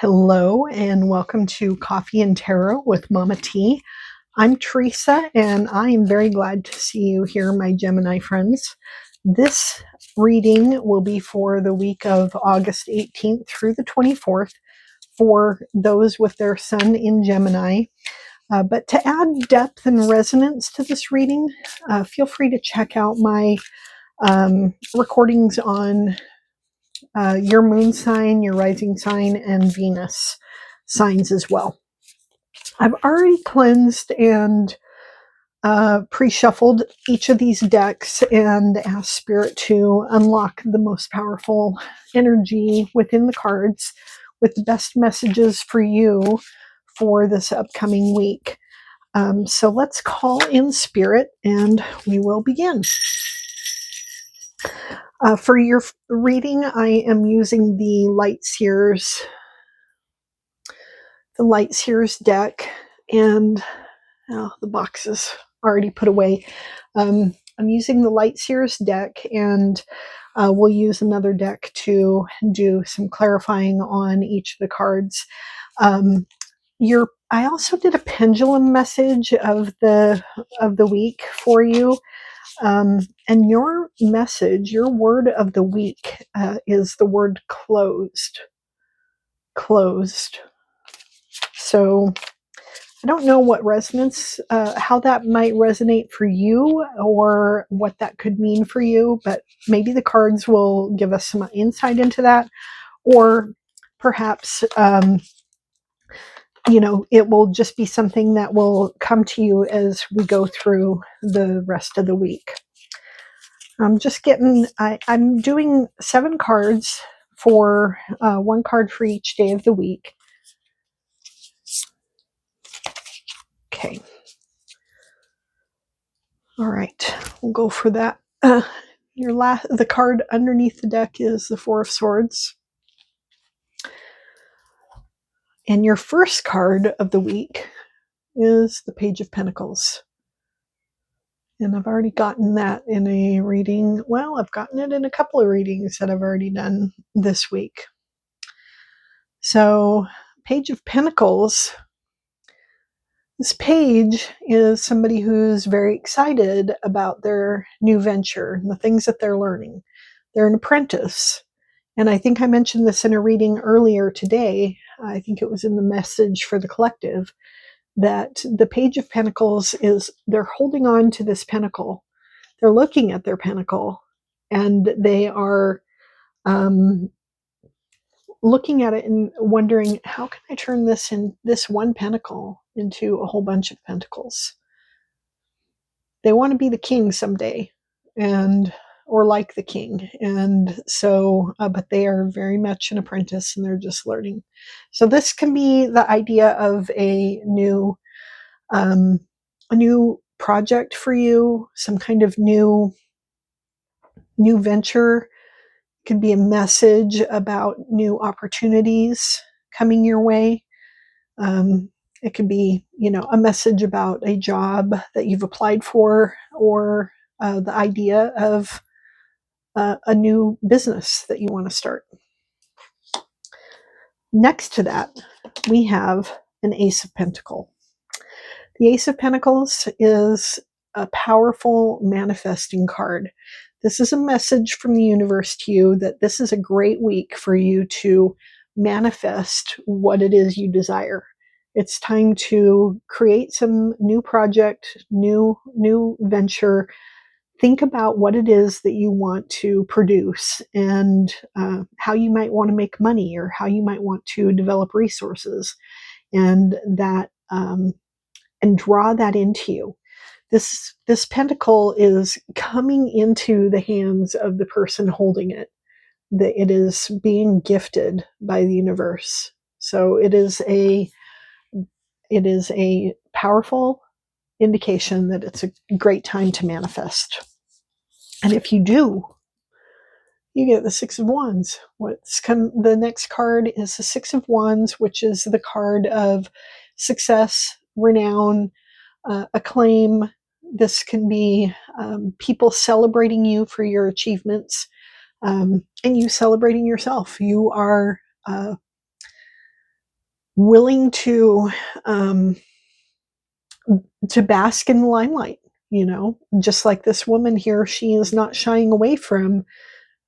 Hello and welcome to Coffee and Tarot with Mama T. I'm Teresa and I am very glad to see you here, my Gemini friends. This reading will be for the week of August 18th through the 24th for those with their sun in Gemini. But to add depth and resonance to this reading, feel free to check out my recordings on your moon sign, your rising sign, and Venus signs as well. I've already cleansed and pre-shuffled each of these decks and asked Spirit to unlock the most powerful energy within the cards with the best messages for you for this upcoming week. So let's call in Spirit and we will begin. For your reading, I am using the Light Seers deck, and the box is already put away. I'm using the Light Seers deck, and we'll use another deck to do some clarifying on each of the cards. I also did a pendulum message of the week for you. And your message, your word of the week is the word closed. Closed. So I don't know what resonance, how that might resonate for you or what that could mean for you, but maybe the cards will give us some insight into that. Or perhaps, it will just be something that will come to you as we go through the rest of the week. I'm doing 7 cards for 1 card for each day of the week. Okay. All right, we'll go for that. The card underneath the deck is the 4 of Swords. And your first card of the week is the Page of Pentacles. And I've already gotten that in a reading. Well, I've gotten it in a couple of readings that I've already done this week. So, Page of Pentacles. This page is somebody who's very excited about their new venture and the things that they're learning. They're an apprentice. And I think I mentioned this in a reading earlier today. I think it was in the message for the collective, that the Page of Pentacles they're holding on to this pentacle. They're looking at their pentacle and they are looking at it and wondering, how can I turn this one pentacle into a whole bunch of pentacles? They want to be the king someday, or like the king. And so, but they are very much an apprentice and they're just learning. So this can be the idea of a new project for you, some kind of new venture. It could be a message about new opportunities coming your way. It could be, a message about a job that you've applied for, or the idea of a new business that you want to start. Next to that, we have an Ace of Pentacles. The Ace of Pentacles is a powerful manifesting card. This is a message from the universe to you that this is a great week for you to manifest what it is you desire. It's time to create some new project, new venture. Think about what it is that you want to produce and how you might want to make money, or how you might want to develop resources, and draw that into you. This pentacle is coming into the hands of the person holding it. That it is being gifted by the universe. So it is a powerful indication that it's a great time to manifest. And if you do, you get the 6 of Wands. The next card is the 6 of Wands, which is the card of success, renown, acclaim. This can be people celebrating you for your achievements, and you celebrating yourself. You are willing to bask in the limelight, just like this woman here. She is not shying away from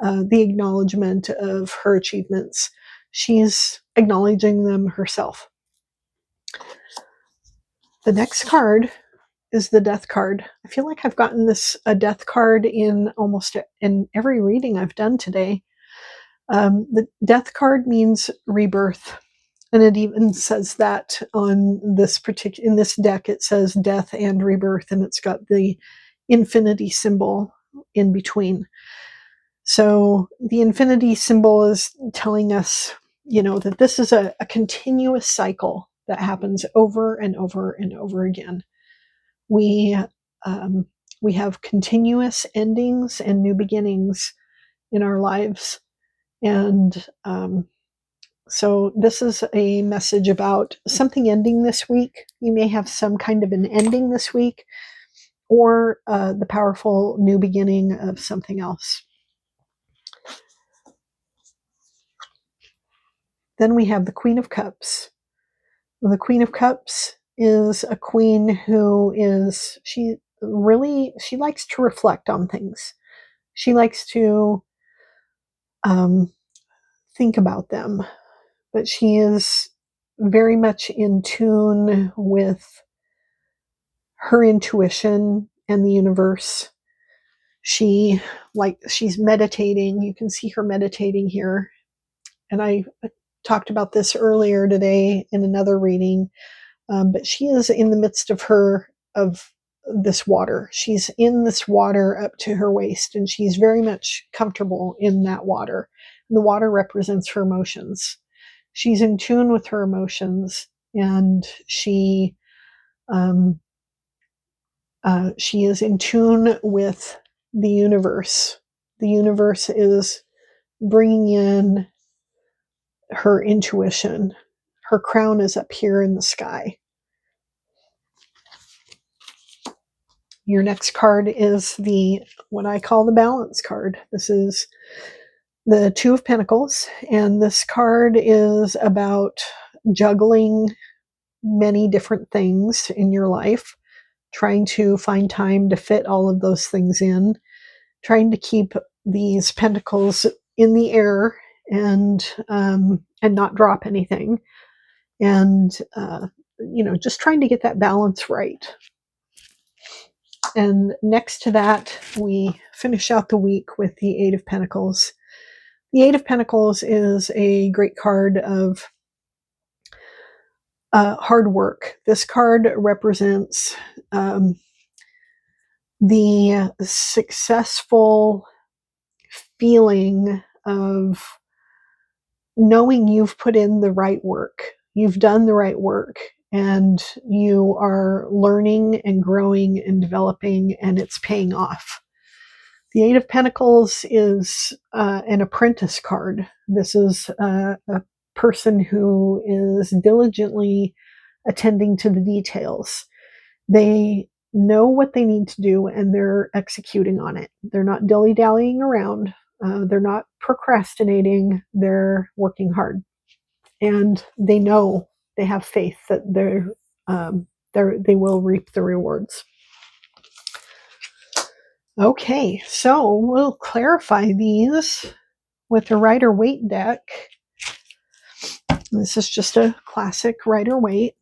the acknowledgement of her achievements. She's acknowledging them herself. The next card is the death card. I feel like I've gotten a death card in almost in every reading I've done today. The death card means rebirth. And it even says that on in this deck, it says death and rebirth, and it's got the infinity symbol in between. So the infinity symbol is telling us, that this is a continuous cycle that happens over and over and over again. We have continuous endings and new beginnings in our lives, and so this is a message about something ending this week. You may have some kind of an ending this week, or the powerful new beginning of something else. Then we have the Queen of Cups. The Queen of Cups is a queen who she likes to reflect on things. She likes to think about them, but she is very much in tune with her intuition and the universe. She's meditating. You can see her meditating here. And I talked about this earlier today in another reading, but she is in the midst of this water. She's in this water up to her waist, and she's very much comfortable in that water. And the water represents her emotions. She's in tune with her emotions, and she is in tune with the universe. The universe is bringing in her intuition. Her crown is up here in the sky. Your next card is what I call the balance card. This is the Two of Pentacles, and this card is about juggling many different things in your life, trying to find time to fit all of those things in, trying to keep these pentacles in the air and not drop anything, and just trying to get that balance right. And next to that, we finish out the week with the Eight of Pentacles. The Eight of Pentacles is a great card of hard work. This card represents the successful feeling of knowing you've put in the right work, you've done the right work, and you are learning and growing and developing, and it's paying off. The Eight of Pentacles is an apprentice card. This is a person who is diligently attending to the details. They know what they need to do, and they're executing on it. They're not dilly-dallying around. They're not procrastinating. They're working hard, and they know, they have faith that they will reap the rewards. Okay, so we'll clarify these with the Rider-Waite deck. This is just a classic Rider-Waite.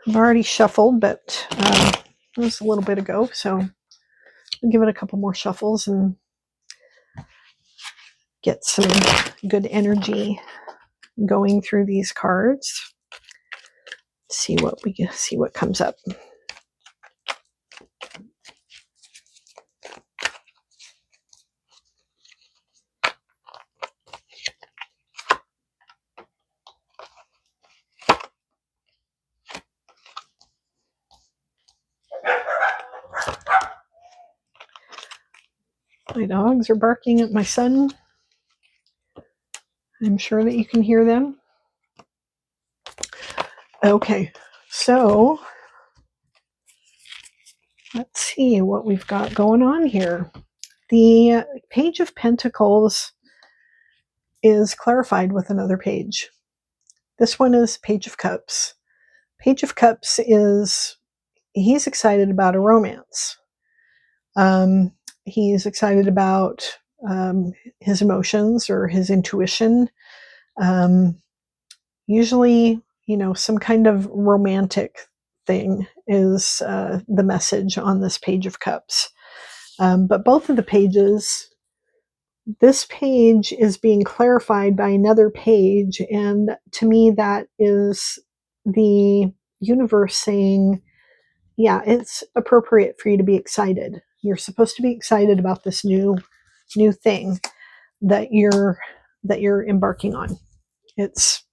I've already shuffled, but it was a little bit ago, so I'll give it a couple more shuffles and get some good energy going through these cards. See what comes up. My dogs are barking at my son. I'm sure that you can hear them. Okay, so let's see what we've got going on here. The Page of Pentacles is clarified with another page. This one is Page of Cups. Page of Cups is, he's excited about a romance. He's excited about his emotions or his intuition. Usually, some kind of romantic thing is the message on this Page of Cups. But both of the pages, this page is being clarified by another page, and to me that is the universe saying, yeah, it's appropriate for you to be excited. You're supposed to be excited about this new thing that you're embarking on. It's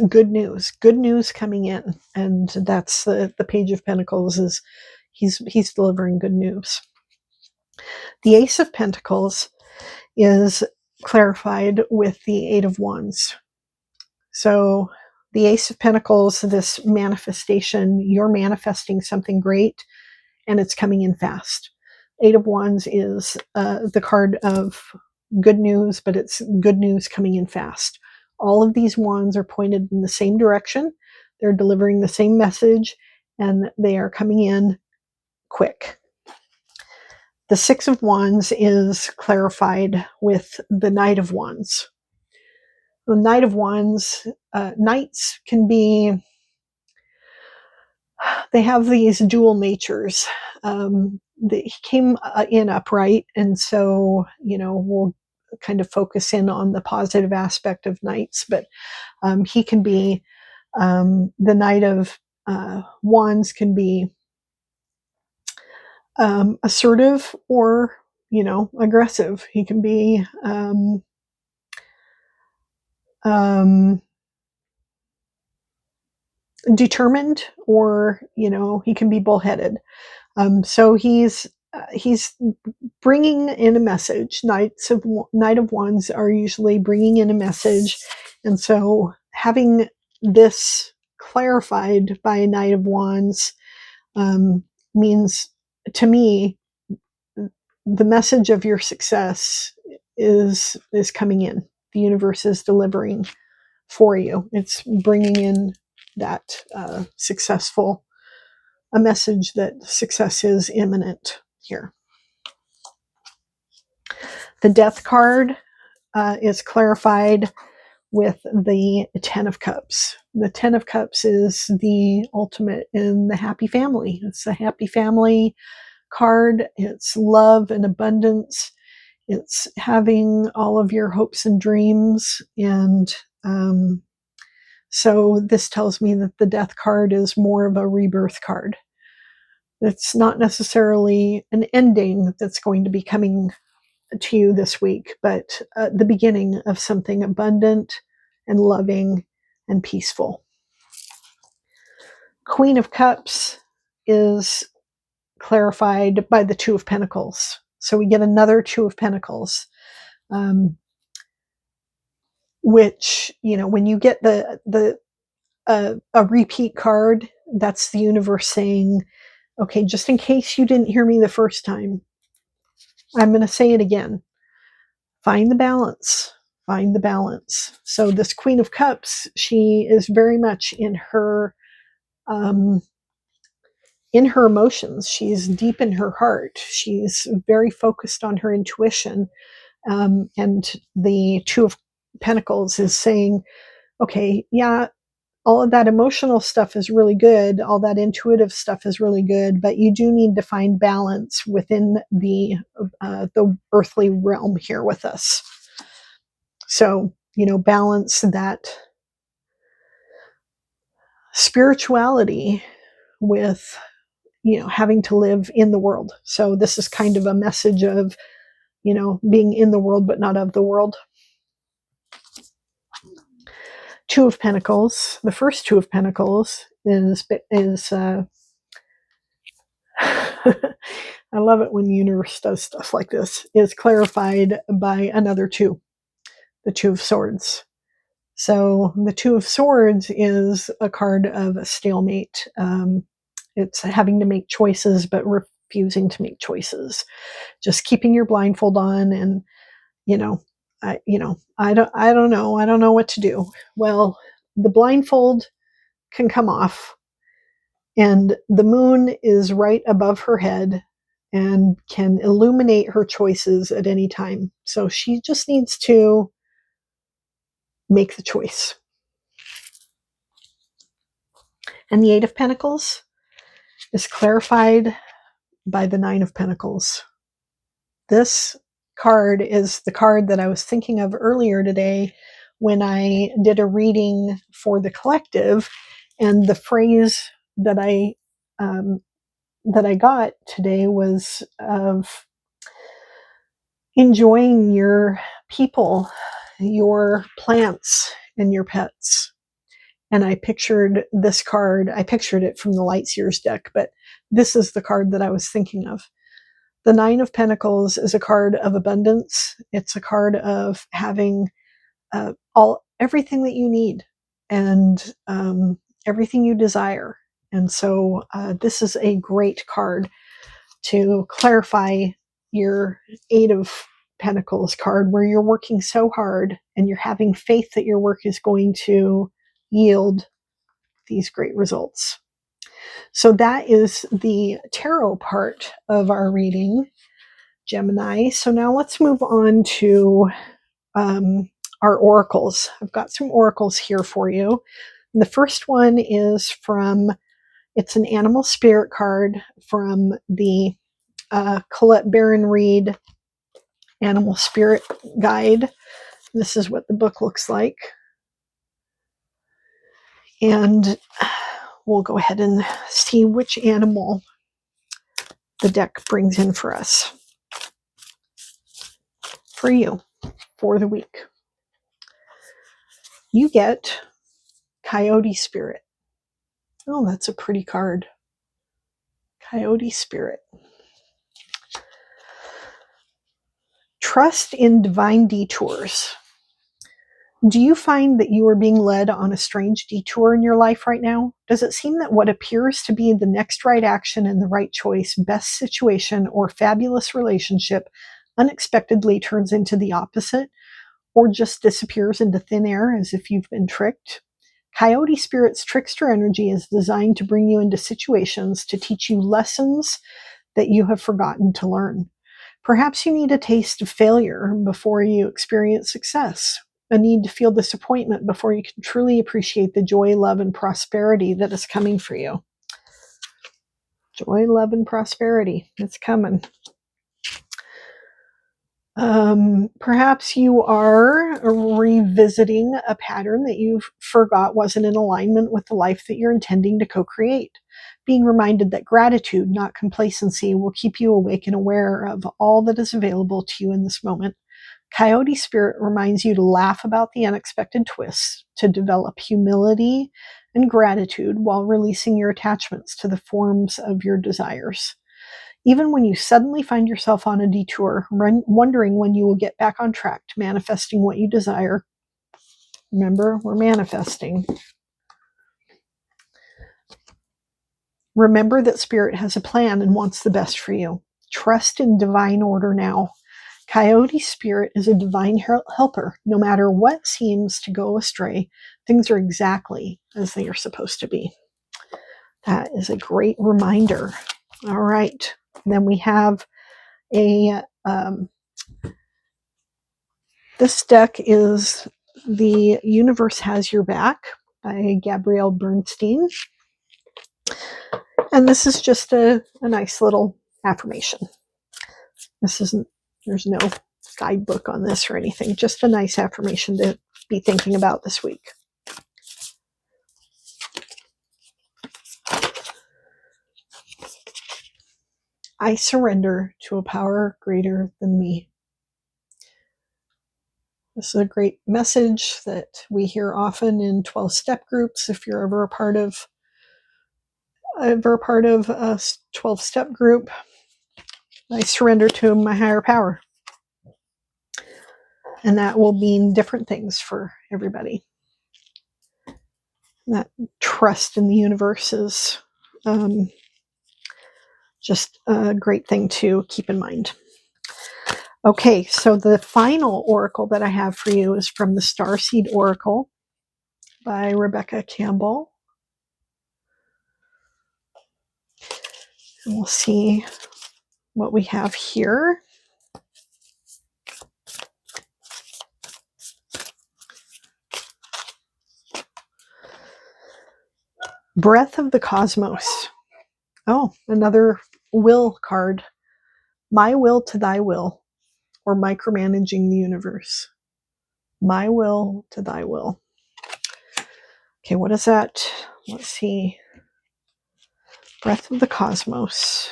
good news coming in, and that's the Page of Pentacles. Is he's delivering good news. The Ace of Pentacles is clarified with the Eight of Wands. So the Ace of Pentacles, this manifestation, you're manifesting something great and it's coming in fast. Eight of Wands is the card of good news, but it's good news coming in fast. All of these wands are pointed in the same direction. They're delivering the same message, and they are coming in quick. The Six of Wands is clarified with the Knight of Wands. The Knight of Wands, knights can be, they have these dual natures. He came in upright, and so, we'll kind of focus in on the positive aspect of knights, but he can be, the Knight of Wands can be assertive or, aggressive. He can be determined, or, he can be bullheaded. So he's bringing in a message. Knight of Wands are usually bringing in a message, and so having this clarified by a Knight of Wands means, to me, the message of your success is coming in. The universe is delivering for you. It's bringing in that a message that success is imminent here. The Death card is clarified with the Ten of Cups. The Ten of Cups is the ultimate in the happy family. It's a happy family card. It's love and abundance. It's having all of your hopes and dreams. And so this tells me that the Death card is more of a rebirth card. It's not necessarily an ending that's going to be coming to you this week, but the beginning of something abundant and loving and peaceful. Queen of Cups is clarified by the Two of Pentacles. So we get another Two of Pentacles, which, when you get a repeat card, that's the universe saying, okay, just in case you didn't hear me the first time, I'm going to say it again. Find the balance. Find the balance. So this Queen of Cups, she is very much in her emotions. She's deep in her heart. She's very focused on her intuition. And the Two of Pentacles is saying, okay, yeah, all of that emotional stuff is really good. All that intuitive stuff is really good, but you do need to find balance within the earthly realm here with us. So, balance that spirituality with, having to live in the world. So this is kind of a message of, being in the world, but not of the world. Two of Pentacles. The first Two of Pentacles is I love it when the universe does stuff like this, is clarified by another two, the Two of Swords. So the Two of Swords is a card of a stalemate. It's having to make choices, but refusing to make choices. Just keeping your blindfold on and, you know, I don't know. I don't know what to do. Well, the blindfold can come off, and the moon is right above her head and can illuminate her choices at any time. So she just needs to make the choice. And the Eight of Pentacles is clarified by the Nine of Pentacles. This card is the card that I was thinking of earlier today when I did a reading for the collective, and the phrase that I got today was of enjoying your people, your plants, and your pets. And I pictured this card. I pictured it from the Lightseers deck, but this is the card that I was thinking of. The Nine of Pentacles is a card of abundance. It's a card of having everything that you need and everything you desire. And so this is a great card to clarify your Eight of Pentacles card, where you're working so hard and you're having faith that your work is going to yield these great results. So that is the tarot part of our reading, Gemini. So now let's move on to our oracles. I've got some oracles here for you. And the first one is it's an animal spirit card from the Colette Baron Reed Animal Spirit Guide. This is what the book looks like. And we'll go ahead and see which animal the deck brings in for us, for you, for the week. You get Coyote Spirit. Oh, that's a pretty card. Coyote Spirit. Trust in divine detours. Do you find that you are being led on a strange detour in your life right now? Does it seem that what appears to be the next right action and the right choice, best situation, or fabulous relationship unexpectedly turns into the opposite, or just disappears into thin air as if you've been tricked? Coyote Spirit's trickster energy is designed to bring you into situations to teach you lessons that you have forgotten to learn. Perhaps you need a taste of failure before you experience success, a need to feel disappointment before you can truly appreciate the joy, love, and prosperity that is coming for you. Joy, love, and prosperity. It's coming. Perhaps you are revisiting a pattern that you forgot wasn't in alignment with the life that you're intending to co-create. Being reminded that gratitude, not complacency, will keep you awake and aware of all that is available to you in this moment. Coyote Spirit reminds you to laugh about the unexpected twists, to develop humility and gratitude while releasing your attachments to the forms of your desires. Even when you suddenly find yourself on a detour, wondering when you will get back on track to manifesting what you desire. Remember, we're manifesting. Remember that Spirit has a plan and wants the best for you. Trust in divine order now. Coyote Spirit is a divine helper. No matter what seems to go astray, things are exactly as they are supposed to be. That is a great reminder. All right. Then we have this deck is The Universe Has Your Back by Gabrielle Bernstein. And this is just a nice little affirmation. There's no guidebook on this or anything, just a nice affirmation to be thinking about this week. I surrender to a power greater than me. This is a great message that we hear often in 12-step groups. If you're ever a part of a 12-step group, I surrender to my higher power. And that will mean different things for everybody. That trust in the universe is just a great thing to keep in mind. Okay, so the final oracle that I have for you is from the Starseed Oracle by Rebecca Campbell. And we'll see what we have here. Breath of the Cosmos. Oh, another will card. My will to thy will, or micromanaging the universe. My will to thy will. Okay, what is that? Let's see. Breath of the Cosmos.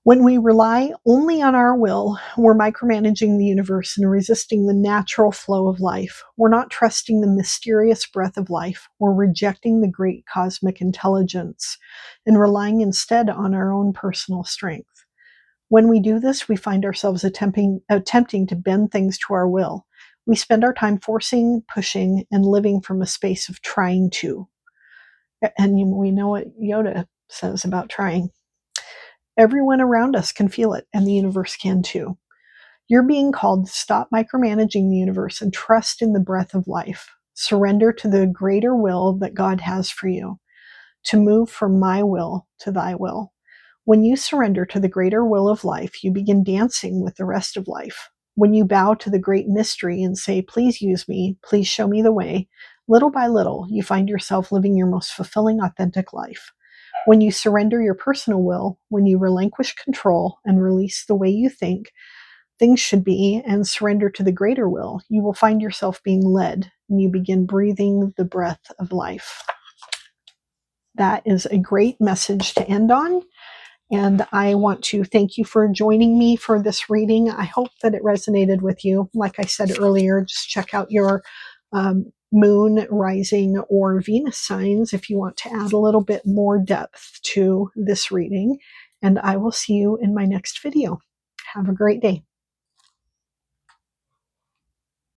When we rely only on our will, we're micromanaging the universe and resisting the natural flow of life. We're not trusting the mysterious breath of life. We're rejecting the great cosmic intelligence and relying instead on our own personal strength. When we do this, we find ourselves attempting to bend things to our will. We spend our time forcing, pushing, and living from a space of trying to. And we know what Yoda says about trying. Everyone around us can feel it, and the universe can too. You're being called to stop micromanaging the universe and trust in the breath of life. Surrender to the greater will that God has for you, to move from my will to thy will. When you surrender to the greater will of life, you begin dancing with the rest of life. When you bow to the great mystery and say, please use me, please show me the way, little by little, you find yourself living your most fulfilling, authentic life. When you surrender your personal will, when you relinquish control and release the way you think things should be and surrender to the greater will, you will find yourself being led and you begin breathing the breath of life. That is a great message to end on. And I want to thank you for joining me for this reading. I hope that it resonated with you. Like I said earlier, just check out your moon, rising, or Venus signs if you want to add a little bit more depth to this reading. And I will see you in my next video. Have a great day.